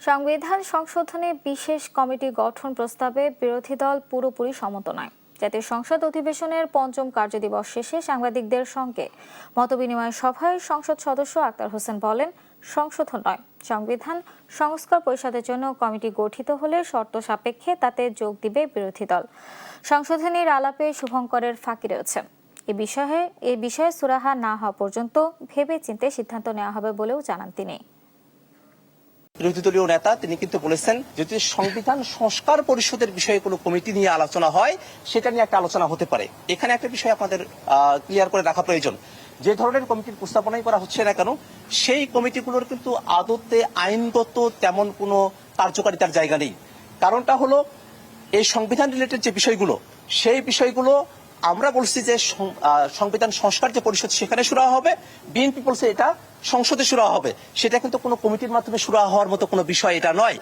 সংবিধান সংশোধনে বিশেষ কমিটি গঠন প্রস্তাবে বিরোধী দল পুরোপুরি সম্মত নয়। জাতীয় সংসদ অধিবেশনের পঞ্চম কার্যদিবস শেষে সাংবাদিকদের সঙ্গে মতবিনিময় সভায় সংসদ সদস্য আক্তার হোসেন বলেন, সংশোধন নয়, সংবিধান সংস্কার পরিষদের জন্য কমিটি গঠিত হলে শর্ত সাপেক্ষে তাতে যোগ দিবে বিরোধী দল। সংশোধনীর আলাপে শুভঙ্করের ফাঁকি রয়েছে। এ বিষয়ে সুরাহা না হওয়া পর্যন্ত ভেবে চিন্তে সিদ্ধান্ত নেওয়া হবে বলেও জানান তিনি। বিরোধী দলীয় নেতা তিনি কিন্তু বলেছেন, যদি সংবিধান সংস্কার পরিষদের বিষয়ে কোনো কমিটি নিয়ে আলোচনা হয়, সেটা নিয়ে একটা আলোচনা হতে পারে। এখানে একটা বিষয় আপনাদের ক্লিয়ার করে রাখা প্রয়োজন। যে ধরনের কমিটির প্রস্তাবনাই করা হচ্ছে না কেন, সেই কমিটিগুলোর কিন্তু আদতে আইনগত তেমন কোনো কার্যকারিতার জায়গা নেই। কারণটা হলো, এই সংবিধান রিলেটেড যে বিষয়গুলো, সেই বিষয়গুলো আমরা বলছি যে সংবিধান সংস্কার যে পরিষদ সেখানে শুরু হবে, বিএনপি বলছে এটা সংসদে শুরু হবে। সেটা কিন্তু কোনো কমিটির মাধ্যমে শুরু হওয়ার মতো কোনো বিষয় এটা নয়।